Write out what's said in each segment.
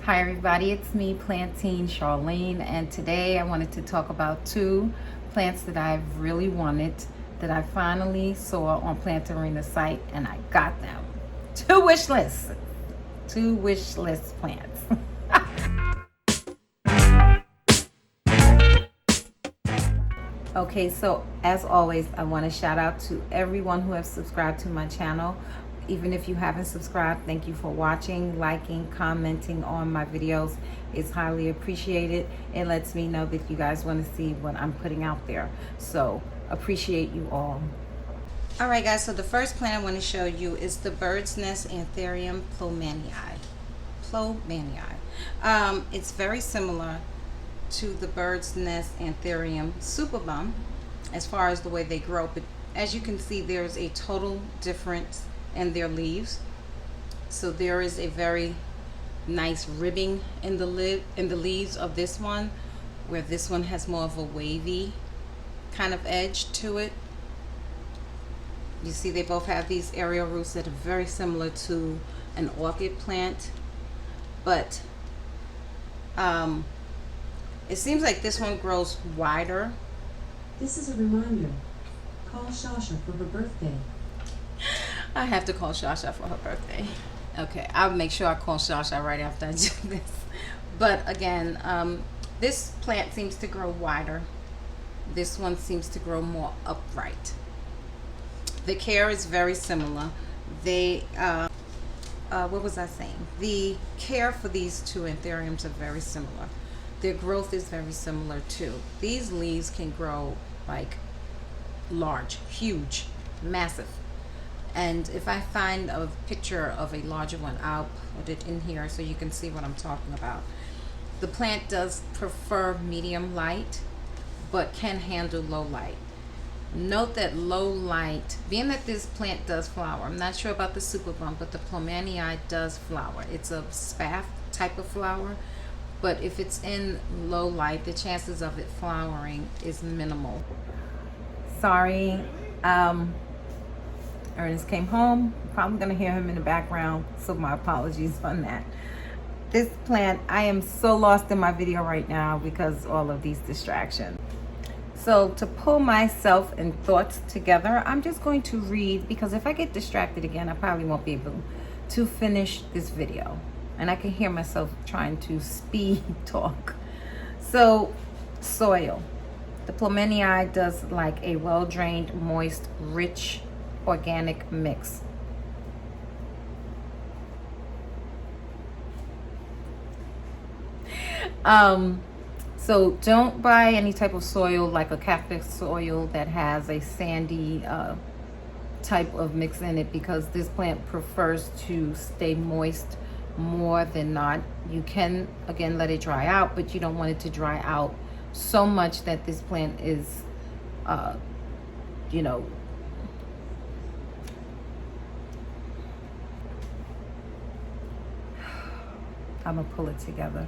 Hi everybody, it's me, Plantain Charlene, and today I wanted to talk about two plants that I've really wanted, that I finally saw on Plant Arena site, and I got them. Two wish list plants. Okay, so as always, I want to shout out to everyone who has subscribed to my channel. Even if you haven't subscribed, thank you for watching, liking, commenting on my videos. It's highly appreciated. It lets me know that you guys want to see what I'm putting out there. So appreciate you all. All right, guys, so the first plant I want to show you is the Bird's Nest Anthurium Plowmanii. It's very similar to the Bird's Nest Anthurium Superbum as far as the way they grow, but as you can see, there's a total difference in their leaves. So there is a very nice ribbing in the leaves of this one, where this one has more of a wavy kind of edge to it. You see they both have these aerial roots that are very similar to an orchid plant, but it seems like this one grows wider. This is a reminder. Call Shasha for her birthday. I have to call Shasha for her birthday. Okay, I'll make sure I call Shasha right after I do this. But again, this plant seems to grow wider. This one seems to grow more upright. The care is very similar. They, what was I saying? The care for these two anthuriums are very similar. Their growth is very similar too. These leaves can grow like large, huge, massive. And if I find a picture of a larger one, I'll put it in here so you can see what I'm talking about. The plant does prefer medium light, but can handle low light. Note that low light, being that this plant does flower, I'm not sure about the Superbum, but the Plowmanii does flower. It's a spathe type of flower, but if it's in low light, the chances of it flowering is minimal. Sorry, Ernest came home. Probably gonna hear him in the background, so my apologies on that. This plant, I am so lost in my video right now because all of these distractions. So to pull myself and thoughts together, I'm just going to read, because if I get distracted again, I probably won't be able to finish this video. And I can hear myself trying to speed talk. So, soil. The Plowmanii does like a well-drained, moist, rich, organic mix. So don't buy any type of soil like a cactus soil that has a sandy type of mix in it, because this plant prefers to stay moist more than not. You can again let it dry out, but you don't want it to dry out so much that this plant is you know, I'm gonna pull it together.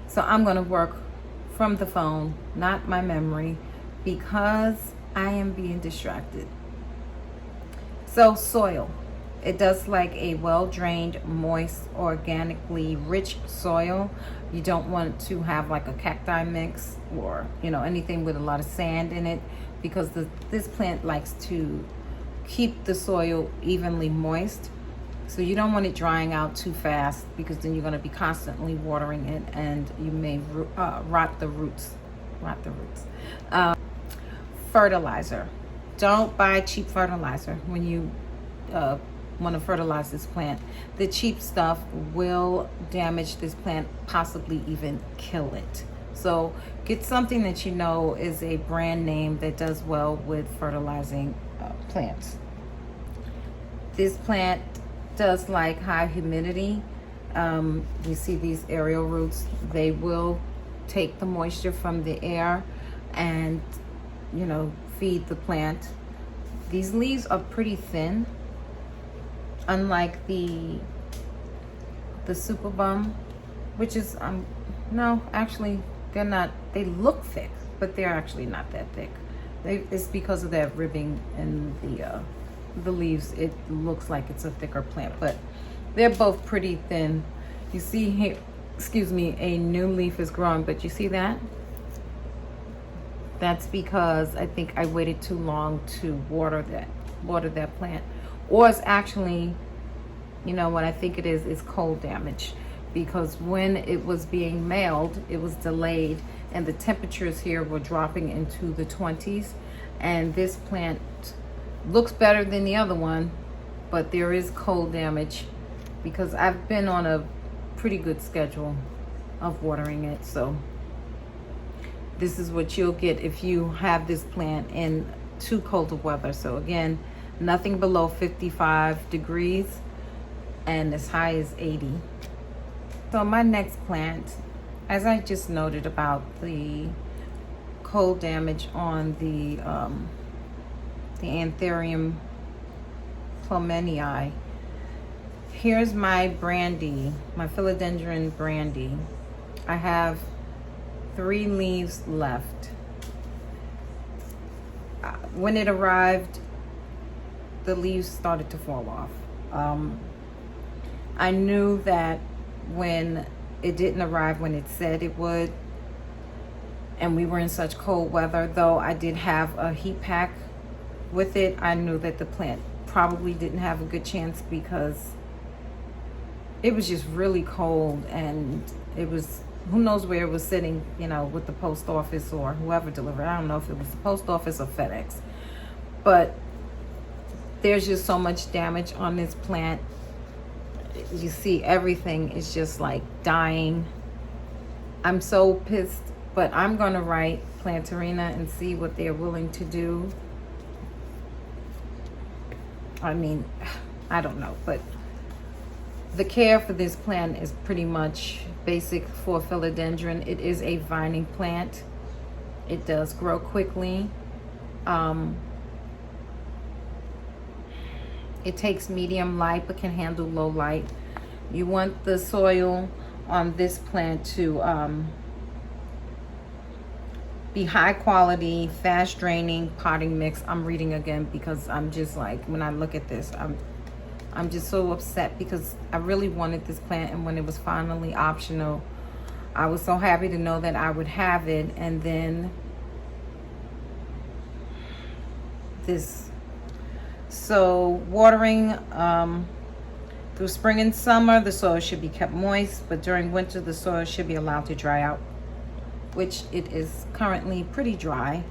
So I'm gonna work from the phone, not my memory, because I am being distracted. So soil, it does like a well-drained, moist, organically rich soil. You don't want to have like a cacti mix or, you know, anything with a lot of sand in it, because this plant likes to keep the soil evenly moist. So you don't want it drying out too fast, because then you're going to be constantly watering it and you may rot the roots. Fertilizer. Don't buy cheap fertilizer when you want to fertilize this plant. The cheap stuff will damage this plant, possibly even kill it. So get something that you know is a brand name that does well with fertilizing plants. This plant does like high humidity. You see these aerial roots, they will take the moisture from the air and, you know, feed the plant. These leaves are pretty thin, unlike the Superbum, which is no, actually they're not, they look thick, but they're actually not that thick. It's because of that ribbing in the leaves. It looks like it's a thicker plant, but they're both pretty thin. You see here, excuse me, a new leaf is growing, but you see that? That's because I think I waited too long to water that plant. Or it's actually, you know what I think it is cold damage, because when it was being mailed, it was delayed and the temperatures here were dropping into the 20s, and this plant looks better than the other one, but there is cold damage because I've been on a pretty good schedule of watering it. So this is what you'll get if you have this plant in too cold of weather. So again, nothing below 55 degrees and as high as 80. So my next plant, as I just noted about the cold damage on the Anthurium Plowmanii, here's my Brandy, my Philodendron Brandy. I have 3 leaves left. When it arrived, the leaves started to fall off. I knew that when it didn't arrive when it said it would, and we were in such cold weather, though I did have a heat pack with it, I knew that the plant probably didn't have a good chance because it was just really cold, and it was, who knows where it was sitting, you know, with the post office or whoever delivered. I don't know if it was the post office or FedEx, but there's just so much damage on this plant. You see everything is just like dying. I'm so pissed, but I'm gonna write Plantarina and see what they're willing to do. I mean, I don't know, but the care for this plant is pretty much basic for philodendron. It is a vining plant. It does grow quickly. It takes medium light but can handle low light. You want the soil on this plant to be high quality, fast draining, potting mix. I'm reading again because I'm just like, when I look at this, I'm just so upset because I really wanted this plant, and when it was finally optional, I was so happy to know that I would have it. And then this. So watering through spring and summer, the soil should be kept moist, but during winter, the soil should be allowed to dry out, which it is currently pretty dry.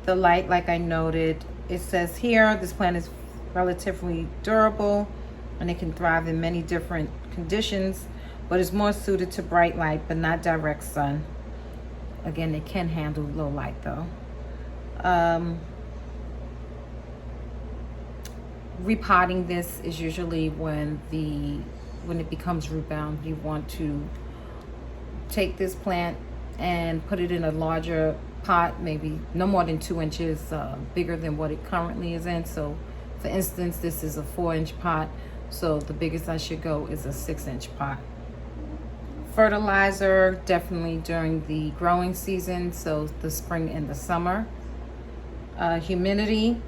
The light, like I noted, it says here, this plant is relatively durable and it can thrive in many different conditions, but is more suited to bright light, but not direct sun. Again, it can handle low light though. Repotting this is usually when it becomes root bound. You want to take this plant and put it in a larger pot, maybe no more than 2 inches bigger than what it currently is in. So for instance, this is a 4-inch pot, so the biggest I should go is a 6-inch pot. Fertilizer definitely during the growing season, so the spring and the summer. Humidity,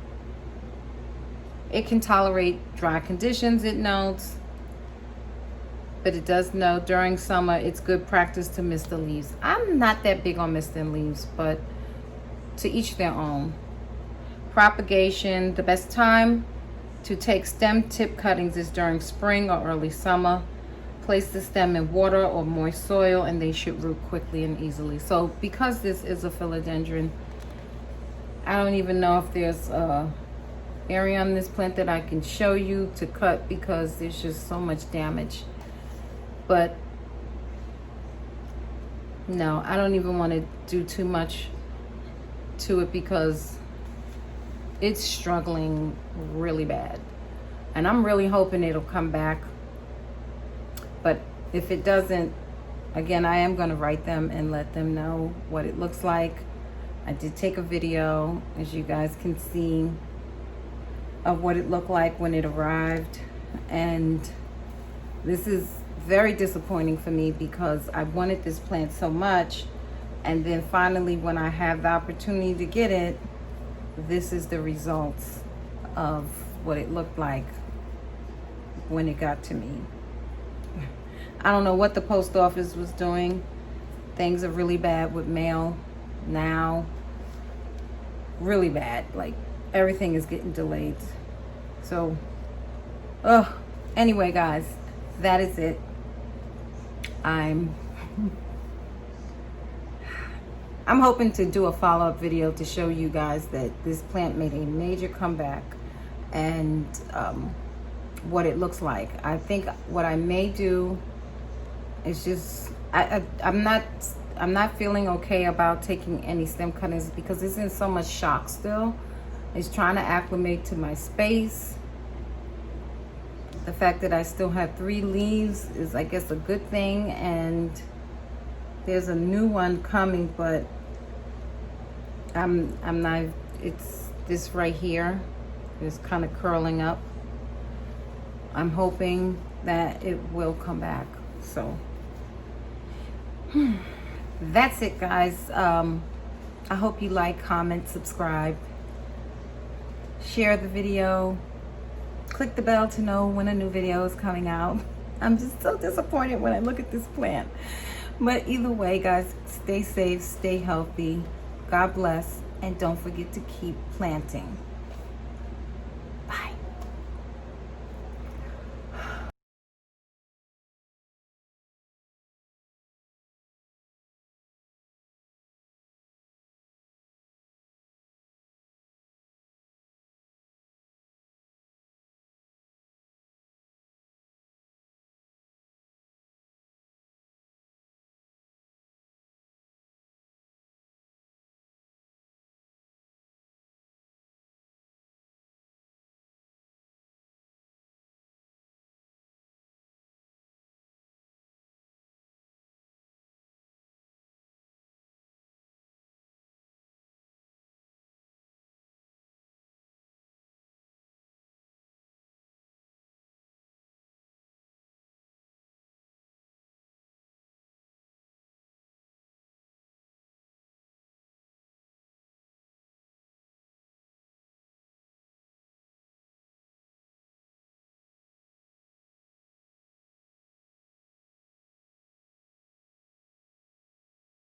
it can tolerate dry conditions, it notes, but it does note during summer it's good practice to mist the leaves. I'm not that big on misting leaves, but to each their own. Propagation, the best time to take stem tip cuttings is during spring or early summer. Place the stem in water or moist soil and they should root quickly and easily. So because this is a philodendron, I don't even know if there's a area on this plant that I can show you to cut because there's just so much damage. But no, I don't even want to do too much to it because it's struggling really bad, and I'm really hoping it'll come back. But if it doesn't, again, I am going to write them and let them know what it looks like. I did take a video, as you guys can see, of what it looked like when it arrived, and this is very disappointing for me because I wanted this plant so much, and then finally when I have the opportunity to get it, this is the results of what it looked like when it got to me. I don't know what the post office was doing. Things are really bad with mail now. Really bad. Like, everything is getting delayed. So, anyway, guys, that is it. I'm hoping to do a follow-up video to show you guys that this plant made a major comeback and what it looks like. I think what I may do is just, I'm not feeling okay about taking any stem cuttings because it's in so much shock still. It's trying to acclimate to my space. The fact that I still have 3 leaves is, I guess, a good thing, and there's a new one coming, but I'm not, it's this right here is kind of curling up. I'm hoping that it will come back. So that's it, guys. I hope you like, comment, subscribe, share the video, click the bell to know when a new video is coming out. I'm just so disappointed when I look at this plant. But either way, guys, stay safe, stay healthy. God bless, and don't forget to keep planting.